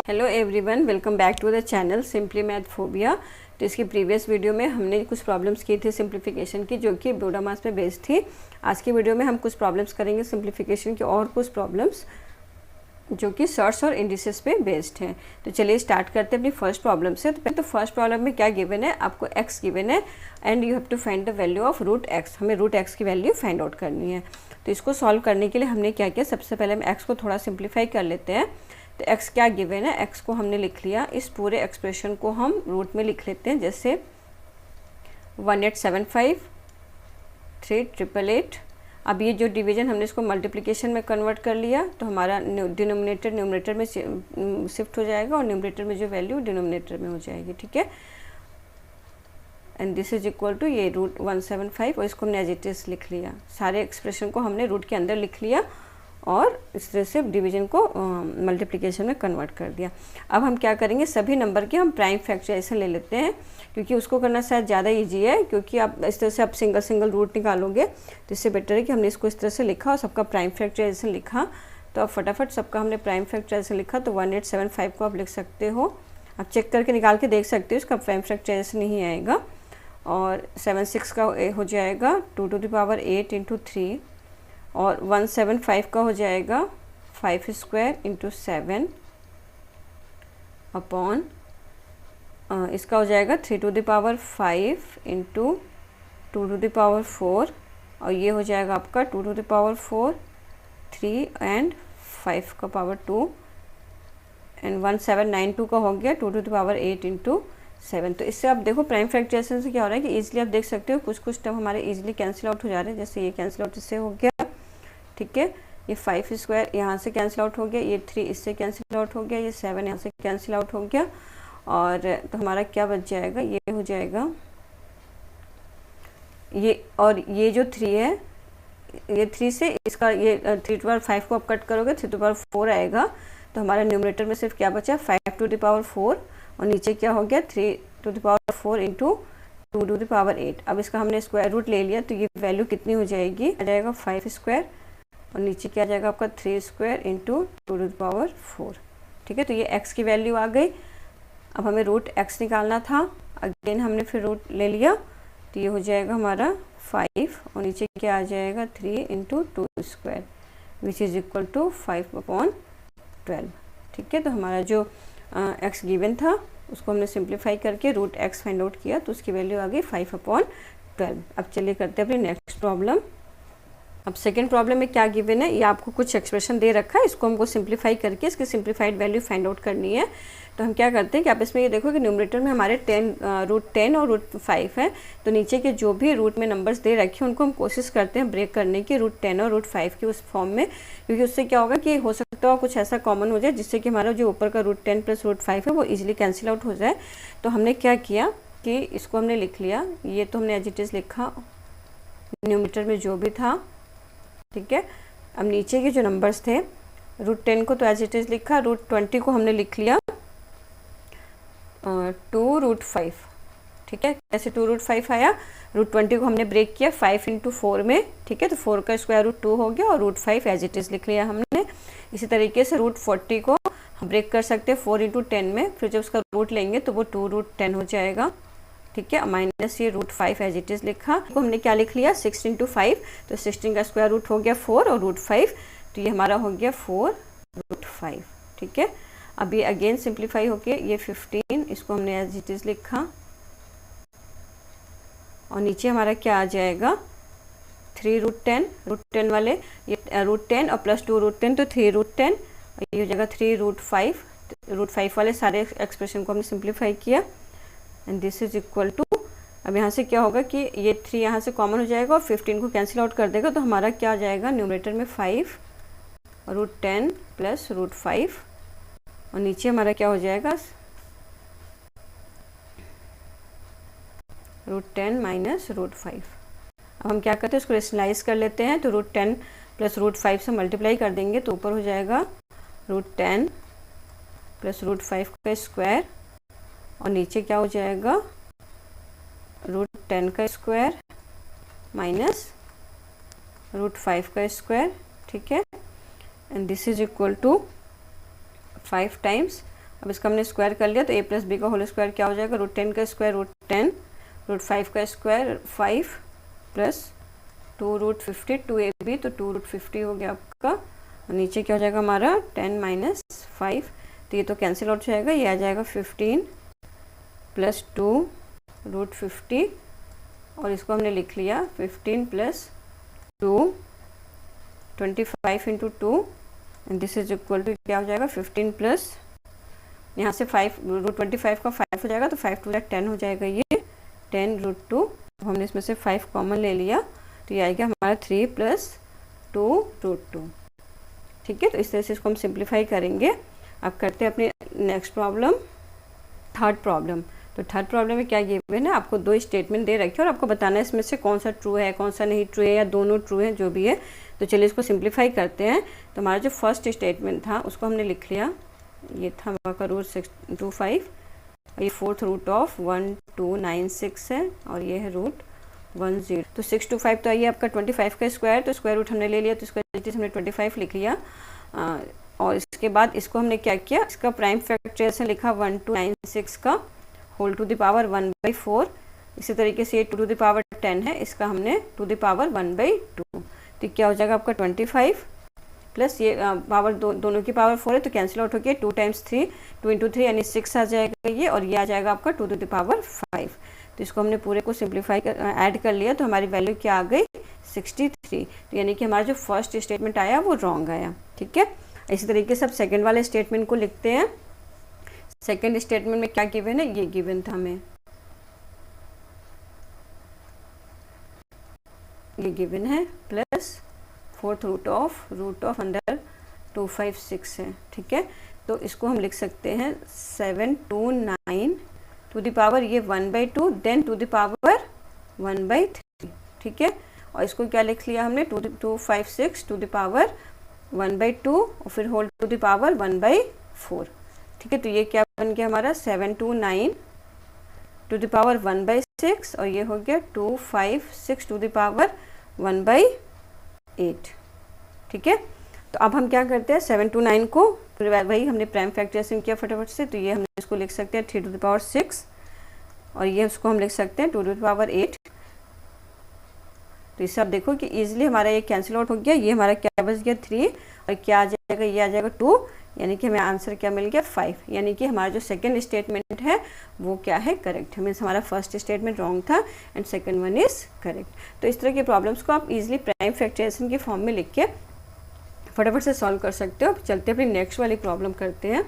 Hello everyone, welcome back to the channel simply mathphobia. तो इसकी previous video में हमने कुछ प्रॉब्लम्स की थी सिंप्लीफिकेशन की, जो कि बोडोमास पे बेस्ड थी। आज की वीडियो में हम कुछ प्रॉब्लम्स करेंगे सिंप्लीफिकेशन की, और कुछ प्रॉब्लम्स जो कि सर्ट्स और इंडिसेस पे बेस्ड हैं। तो चलिए स्टार्ट करते हैं अपनी फर्स्ट प्रॉब्लम से। तो फर्स्ट प्रॉब्लम में क्या गिवन है, आपको x गिवन है and you have to find the value of root x। हमें रूट x की वैल्यू फाइंड आउट करनी है। तो इसको सॉल्व करने के लिए हमने क्या किया, सबसे पहले हम x को थोड़ा सिंप्लीफाई कर लेते हैं। तो x क्या गिवन है, x को हमने लिख लिया। इस पूरे एक्सप्रेशन को हम रूट में लिख लेते हैं, जैसे 1875 3888। अब ये जो डिवीजन हमने इसको मल्टीप्लिकेशन में कन्वर्ट कर लिया, तो हमारा डिनोमिनेटर न्यूमरेटर में शिफ्ट हो जाएगा और न्यूमरेटर में जो वैल्यू डिनोमिनेटर में हो जाएगी। ठीक है, and this is equal to ये रूट 175, और इसको हमने एज इट इज लिख लिया। सारे एक्सप्रेशन को हमने रूट के अंदर लिख लिया और इस तरह से डिवीजन को मल्टीप्लिकेशन में कन्वर्ट कर दिया। अब हम क्या करेंगे, सभी नंबर के हम प्राइम फैक्टराइजेशन ले लेते हैं, क्योंकि उसको करना शायद ज़्यादा इजी है। क्योंकि आप इस तरह से आप सिंगल सिंगल रूट निकालोगे तो इससे बेटर है कि हमने इसको इस तरह से लिखा और सबका प्राइम फैक्टराइजेशन लिखा। तो अब फटाफट सबका हमने प्राइम फैक्टराइजेशन लिखा, तो 1875 को आप लिख सकते हो। आप चेक करके निकाल के देख सकते हो, इसका प्राइम फैक्टराइजेशन नहीं आएगा। और 76 का हो जाएगा 2 to the power 8 into 3, और 175 का हो जाएगा 5 स्क्वायर इंटू 7 अपॉन इसका हो जाएगा 3 to the power 5 into 2 to the power 4, और ये हो जाएगा आपका 2 to the power 4 3 एंड 5 का पावर 2, एंड 1792 का हो गया 2 to the power 8 इंटू 7। तो इससे आप देखो प्राइम फैक्टराइजेशन से क्या हो रहा है कि इजीली आप देख सकते हो कुछ टर्म हमारे इजीली कैंसिल आउट हो जा रहे हैं। जैसे ये कैंसिल आउट इससे हो गया, ठीक है, ये 5 स्क्वायर यहाँ से कैंसिल आउट हो गया, ये 3 इससे कैंसिल आउट हो गया, ये 7 यहाँ से कैंसिल आउट हो गया। और तो हमारा क्या बच जाएगा, ये हो जाएगा ये, और ये जो 3 है, ये 3 से इसका ये 3 to the power 5 को आप कट करोगे 3 to the power 4 आएगा। तो हमारा न्यूमरेटर में सिर्फ क्या बचा, 5 to the power 4, और नीचे क्या हो गया 3 to the power 4 into 2 to the power 8। अब इसका हमने स्क्वायर रूट ले लिया, तो ये वैल्यू कितनी हो जाएगी, आ जाएगा 5 स्क्वायर, और नीचे क्या आ जाएगा आपका 3 square into 2 to the power 4। ठीक है, तो ये x की वैल्यू आ गई। अब हमें रूट x निकालना था, अगेन हमने फिर रूट ले लिया, तो ये हो जाएगा हमारा 5, और नीचे क्या आ जाएगा 3 into 2 square which is equal to 5/12। ठीक है, तो हमारा जो x गिवन था उसको हमने सिंप्लीफाई करके रूट x फाइंड आउट किया, तो उसकी वैल्यू आ गई 5/12। अब चलिए करते हैं अपनी नेक्स्ट प्रॉब्लम। अब सेकंड प्रॉब्लम में क्या गिवन है, ये आपको कुछ एक्सप्रेशन दे रखा है, इसको हमको सिंप्लीफाई करके इसकी सिंप्लीफाइड वैल्यू फाइंड आउट करनी है। तो हम क्या करते हैं कि आप इसमें ये देखो कि न्यूमरेटर में हमारे रूट 10 और रूट 5 है। तो नीचे के जो भी रूट में नंबर्स दे रखे हैं उनको हम कोशिश करते हैं ब्रेक करने की रूट 10 और रूट 5 के उस फॉर्म में, क्योंकि उससे क्या होगा कि हो सकता है कुछ ऐसा कॉमन हो जाए जिससे कि हमारा जो ऊपर का रूट 10 प्लस रूट 5 है वो ईजिली कैंसिल आउट हो जाए। तो हमने क्या किया कि इसको हमने लिख लिया, ये तो हमने एज इट इज लिखा न्यूमरेटर में जो भी था। ठीक है, अब नीचे के जो नंबर्स थे रूट 10 को तो एज इट इज लिखा, रूट 20 को हमने लिख लिया 2 रूट 5। ठीक है, कैसे 2 रूट 5 आया, रूट 20 को हमने ब्रेक किया 5 इंटू 4 में। ठीक है, तो 4 का स्क्वायर रूट 2 हो गया, और रूट 5 एज इट इज लिख लिया हमने। इसी तरीके से रूट 40 को हम ब्रेक कर सकते हैं 4 इंटू 10 में, फिर जब उसका रूट लेंगे तो वो 2 रूट 10 हो जाएगा। ठीक है, माइनस ये रूट 5 एज इट इज लिखा, तो हमने क्या लिख लिया 6 इंटू 5, तो 16 का स्क्वायर रूट हो गया 4 और रूट 5, तो ये हमारा हो गया 4 रूट 5। ठीक है, अब ये अगेन सिंप्लीफाई होके ये 15, इसको हमने एज इट इज लिखा, और नीचे हमारा क्या आ जाएगा 3 रूट 10, रूट 10 वाले ये रूट 10 और प्लस 2 रूट 10, तो 3 रूट 10, और ये हो जाएगा 3 रूट 5। रूट 5 वाले सारे एक्सप्रेशन को हमने सिंप्लीफाई किया, and this is equal to, अब यहाँ से क्या होगा कि ये 3 यहाँ से कॉमन हो जाएगा और 15 को कैंसिल आउट कर देगा, तो हमारा क्या आ जाएगा न्यूमरेटर में 5 रूट 10 प्लस रूट 5, और नीचे हमारा क्या हो जाएगा रूट 10 माइनस रूट 5। अब हम क्या करते हैं, इसको रेशनलाइज कर लेते हैं, तो रूट 10 प्लस रूट 5 से मल्टीप्लाई कर देंगे, तो ऊपर हो जाएगा रूट 10 प्लस रूट 5 का स्क्वायर, और नीचे क्या हो जाएगा रूट 10 का स्क्वायर माइनस रूट 5 का स्क्वायर। ठीक है, and this is equal to 5 times अब इसका हमने स्क्वायर कर लिया तो a प्लस बी का होल स्क्वायर क्या हो जाएगा, √10 का स्क्वायर √10, √5 का स्क्वायर 5 प्लस 2√50 2ab तो 2√50 हो गया आपका। और नीचे क्या हो जाएगा हमारा 10 माइनस 5, तो ये तो कैंसिल आउट जाएगा, ये आ जाएगा 15 प्लस 2√50 और इसको हमने लिख लिया 15 plus 2 25 into 2 and this is equal to क्या हो जाएगा 15 प्लस यहाँ से 5 √25 का 5 हो जाएगा तो 5 टू 10 हो जाएगा, ये 10√2। हमने इसमें से 5 कॉमन ले लिया तो ये आएगा हमारा 3 प्लस 2√2। ठीक है, तो इस तरह से इसको हम सिंप्लीफाई करेंगे। अब करते हैं अपनी नेक्स्ट प्रॉब्लम, थर्ड प्रॉब्लम। तो थर्ड प्रॉब्लम में क्या गिवन है, आपको दो स्टेटमेंट दे रखे और आपको बताना है इसमें से कौन सा ट्रू है कौन सा नहीं ट्रू है या दोनों ट्रू है, जो भी है। तो चलिए इसको सिंप्लीफाई करते हैं। तो हमारा जो फर्स्ट स्टेटमेंट था उसको हमने लिख लिया, ये था हमारा √625 और ये 4th रूट ऑफ 1296 है और ये है √10। तो 625 तो आइए आपका 25 का स्क्वायर, तो स्क्वायर रूट हमने ले लिया तो इसको हमने 25 लिख लिया। और इसके बाद इसको हमने क्या किया, इसका प्राइम फैक्टराइजेशन लिखा 1296 का होल टू द पावर 1/4। इसी तरीके से ये 2 टू द पावर 10 है, इसका हमने 2 टू द पावर 1/2। तो क्या हो जाएगा आपका 25 प्लस ये पावर दोनों की पावर 4 है तो कैंसिल आउट होकर 2 टाइम्स 3 2 इंटू 3 यानी 6 आ जाएगा ये, और ये आ जाएगा आपका 2 टू द पावर 5। तो इसको हमने पूरे को सिंप्लीफाई ऐड कर लिया तो हमारी वैल्यू क्या आ गई 63। तो यानी कि हमारा जो फर्स्ट स्टेटमेंट आया वो रॉन्ग आया। ठीक है, इसी तरीके से अब सेकेंड वाले स्टेटमेंट को लिखते हैं। सेकेंड स्टेटमेंट में क्या गिवन है, ये गिवन था हमें, ये गिवन है plus 4th root of under 256 है। ठीक है, तो इसको हम लिख सकते हैं 729 टू द पावर ये 1/2 देन टू द पावर 1/3। ठीक है, और इसको क्या लिख लिया हमने 256 टू द पावर 1/2 और फिर होल टू द पावर 1/4। ठीक है, तो ये क्या बन गया हमारा 729 टू द पावर 1/6 और ये हो गया 256 टू द पावर 1/8। ठीक है, तो अब हम क्या करते हैं 729 को फिर वही हमने प्राइम फैक्टराइजेशन किया फटाफट से, तो ये हम इसको लिख सकते हैं 3 टू द पावर 6 और ये उसको हम लिख सकते हैं 2 टू द पावर 8। तो इससे आप देखो कि इजीली हमारा ये कैंसिल आउट हो गया, ये हमारा क्या बच गया 3 और क्या आ जाएगा, ये आ जाएगा 2, यानी कि हमें आंसर क्या मिल गया 5। यानी कि हमारा जो सेकंड स्टेटमेंट है वो क्या है करेक्ट है, मीन्स हमारा फर्स्ट स्टेटमेंट रॉन्ग था and second one is correct. तो इस तरह के प्रॉब्लम्स को आप इजीली प्राइम फैक्टराइजेशन के फॉर्म में लिख के फटाफट से सॉल्व कर सकते हो। चलते अपनी नेक्स्ट वाली प्रॉब्लम करते हैं।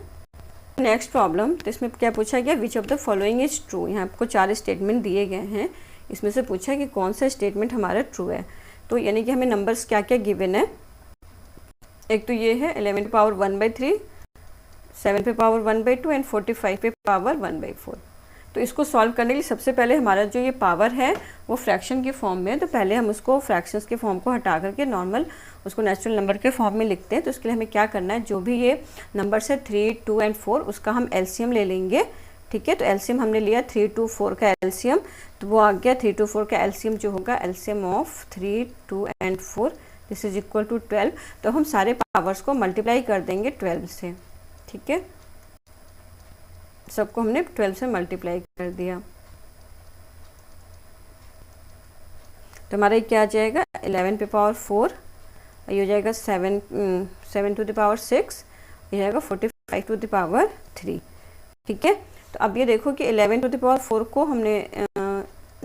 नेक्स्ट प्रॉब्लम, तो इसमें क्या पूछा गया, which of the following is true. यहाँ आपको 4 स्टेटमेंट दिए गए हैं, इसमें से पूछा कि कौन सा स्टेटमेंट हमारा ट्रू है। तो यानी कि हमें नंबर्स क्या क्या गिवन है, एक तो ये है 11 पे पावर 1/3, 7 पे पावर 1/2 एंड 45 पे पावर 1/4। तो इसको सॉल्व करने के लिए सबसे पहले हमारा जो ये पावर है वो फ्रैक्शन के फॉर्म में है, तो पहले हम उसको फ्रैक्शंस के फॉर्म को हटा करके नॉर्मल उसको नेचुरल नंबर के फॉर्म में लिखते हैं। तो उसके लिए हमें क्या करना है, जो भी ये नंबर्स है 3, 2 एंड 4 उसका हम एलसीएम ले लेंगे। ठीक है, तो एलसीएम हमने लिया 3, 2, 4 का एलसीएम, तो वो आ गया 3, 2, 4 का एलसीएम जो होगा LCM of 3, 2 and 4 this is equal to 12। तो हम सारे पावर्स को मल्टीप्लाई कर देंगे 12 से। ठीक है, सबको हमने 12 से मल्टीप्लाई कर दिया तो हमारा ये क्या आ जाएगा 11 पे पावर 4, ये हो जाएगा 7 टू द पावर 6, ये जाएगा 45 टू द पावर 3। ठीक है, तो अब ये देखो कि 11 टू द पावर 4 को हमने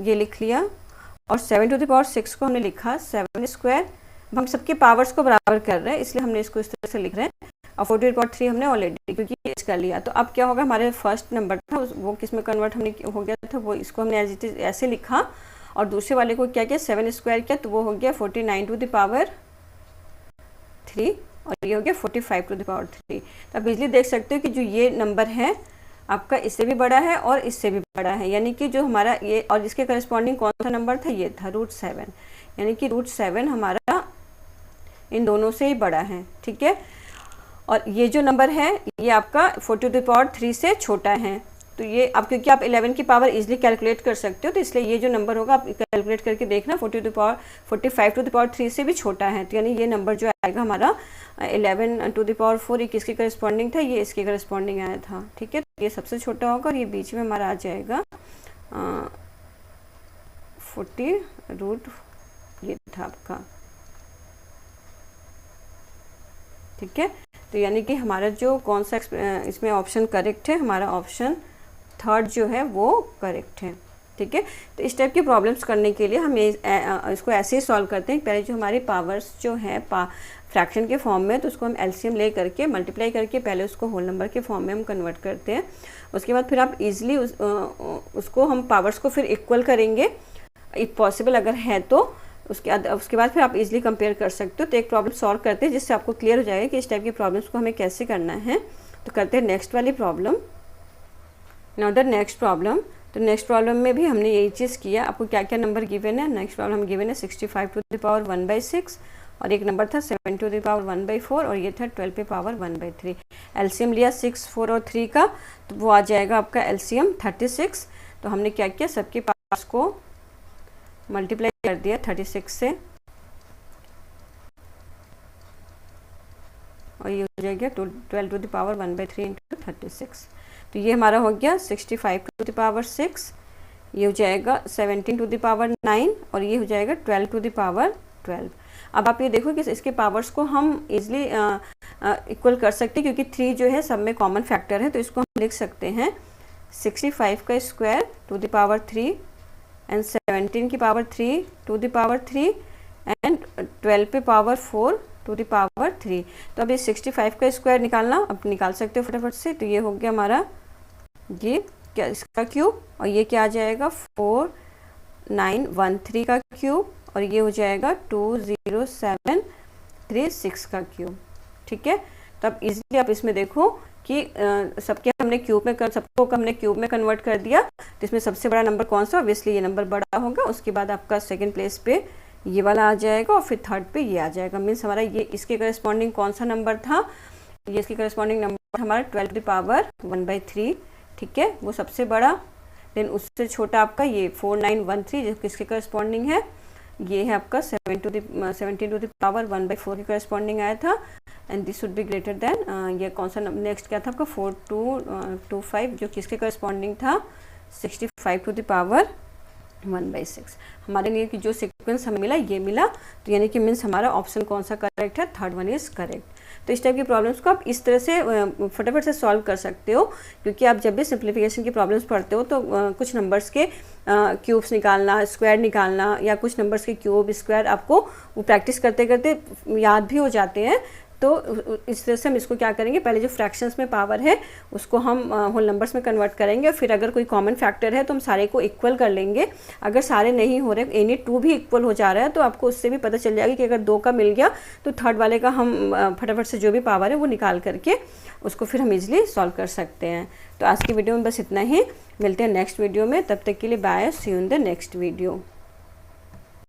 ये लिख लिया और 7 टू द पावर 6 को हमने लिखा 7 स्क्वायर। अब हम सबके पावर्स को बराबर कर रहे हैं इसलिए हमने इसको इस तरह से लिख रहे हैं, और 40/3 हमने ऑलरेडी क्योंकि एच कर लिया। तो अब क्या होगा, हमारे फर्स्ट नंबर था वो किस में कन्वर्ट हमने हो गया था, वो इसको हमने एज इट इज ऐसे लिखा और दूसरे वाले को क्या किया 7 स्क्वायर किया तो वो हो गया 49 टू द पावर 3 और ये हो गया 45 टू द पावर 3। तो आप इजली देख सकते हो कि जो ये नंबर है आपका इससे भी बड़ा है और इससे भी बड़ा है, यानी कि जो हमारा ये और इसके करस्पॉन्डिंग कौन सा नंबर था, ये था √7, यानी कि √7 हमारा इन दोनों से ही बड़ा है। ठीक है, और ये जो नंबर है ये आपका 40 टू द पावर 3 से छोटा है, तो ये आप, क्योंकि आप 11 की पावर इजीली कैलकुलेट कर सकते हो, तो इसलिए ये जो नंबर होगा आप कैलकुलेट करके देखना 45 टू द पावर 3 से भी छोटा है। तो यानी ये नंबर जो आएगा हमारा 11 टू द पावर 4, ये किसके करस्पॉन्डिंग था, ये इसके करस्पॉन्डिंग आया था। ठीक है, तो ये सबसे छोटा होगा और ये बीच में हमारा आ जाएगा 40 ये था आपका। ठीक है, तो यानी कि हमारा जो कौन सा इसमें ऑप्शन करेक्ट है, हमारा ऑप्शन थर्ड जो है वो करेक्ट है। ठीक है, तो इस टाइप की प्रॉब्लम्स करने के लिए हम इसको ऐसे ही सॉल्व करते हैं। पहले जो हमारी पावर्स जो है फ्रैक्शन के फॉर्म में, तो उसको हम एलसीएम ले करके मल्टीप्लाई करके पहले उसको होल नंबर के फॉर्म में हम कन्वर्ट करते हैं। उसके बाद फिर आप इजीली उसको हम पावर्स को फिर इक्वल करेंगे इफ पॉसिबल अगर है तो। उसके बाद फिर आप इजीली कंपेयर कर सकते हो। तो एक प्रॉब्लम सॉल्व करते हैं जिससे आपको क्लियर हो जाएगा कि इस टाइप की प्रॉब्लम्स को हमें कैसे करना है। तो करते हैं नेक्स्ट वाली problem. Now the next problem. तो नेक्स्ट प्रॉब्लम में भी हमने यही चीज़ किया। आपको क्या क्या नंबर गिवन है, नेक्स्ट प्रॉब्लम हम गिवन है 65 टू द पावर 1/6 और एक नंबर था 7 टू द पावर 1/4 और ये था 12 पे पावर 1/3। एलसीएम लिया 6, 4 और 3 का, तो वो आ जाएगा आपका एलसीएम 36। तो हमने क्या किया, सबके पावर्स को मल्टीप्लाई कर दिया 36 से और ये हो जाएगा 12 टू द पावर 1/3 इंटू 36। तो ये हमारा हो गया 65 टू द पावर 6, ये हो जाएगा 17 टू द पावर 9 और ये हो जाएगा 12 टू द पावर 12। अब आप ये देखो कि इसके पावर्स को हम इजली इक्वल कर सकते हैं क्योंकि 3 जो है सब में कॉमन फैक्टर है। तो इसको हम लिख सकते हैं 65 का square to the power 3 and 17 की power 3 to the power 3 and 12 पे पावर 4 टू द पावर 3। तो अब ये 65 का स्क्वायर निकालना, अब निकाल सकते हो फटाफट से। तो ये हो गया हमारा ये क्या इसका क्यूब और ये क्या आ जाएगा 4913 का क्यूब और ये हो जाएगा 20736 का क्यूब। ठीक है, तो अब इजीली आप इसमें देखो कि सबके हमने क्यूब में सबको हमने क्यूब में कन्वर्ट कर दिया। तो इसमें सबसे बड़ा नंबर कौन सा, ऑब्वियसली ये नंबर बड़ा होगा। उसके बाद आपका सेकंड प्लेस पे ये वाला आ जाएगा और फिर थर्ड पे ये आ जाएगा। मीन्स हमारा ये इसके करस्पॉन्डिंग कौन सा नंबर था, ये इसके करस्पॉन्डिंग नंबर हमारा 12 टू द पावर 1/3। ठीक है, वो सबसे बड़ा। देन उससे छोटा आपका ये 4913 जो किसके करस्पॉन्डिंग है, ये है आपका 17 टू द पावर 1/4 के करस्पॉन्डिंग आया था। And this would be greater than ये कौन सा नेक्स्ट क्या था आपका 4225 जो किसके करस्पॉन्डिंग था 65 टू द पावर 1/6। हमारे लिए कि जो सीक्वेंस हमें मिला ये मिला। तो यानी कि मीन्स हमारा ऑप्शन कौन सा करेक्ट है, थर्ड वन इज करेक्ट। तो इस टाइप की प्रॉब्लम्स को आप इस तरह से फटाफट से सॉल्व कर सकते हो क्योंकि आप जब भी सिंप्लीफिकेशन की प्रॉब्लम्स पढ़ते हो तो कुछ नंबर्स के क्यूब्स निकालना, स्क्वायर निकालना या कुछ नंबर्स के क्यूब स्क्वायर आपको वो प्रैक्टिस करते करते याद भी हो जाते हैं। तो इस तरह से हम इसको क्या करेंगे, पहले जो फ्रैक्शंस में पावर है उसको हम होल नंबर्स में कन्वर्ट करेंगे और फिर अगर कोई कॉमन फैक्टर है तो हम सारे को इक्वल कर लेंगे। अगर सारे नहीं हो रहे, एनी 2 भी इक्वल हो जा रहा है तो आपको उससे भी पता चल जाएगा कि अगर 2 का मिल गया तो थर्ड वाले का हम फटाफट से जो भी पावर है वो निकाल करके उसको फिर हम इजीली सॉल्व कर सकते हैं। तो आज की वीडियो में बस इतना ही, मिलते हैं नेक्स्ट वीडियो में। तब तक के लिए bye, see you in the next video.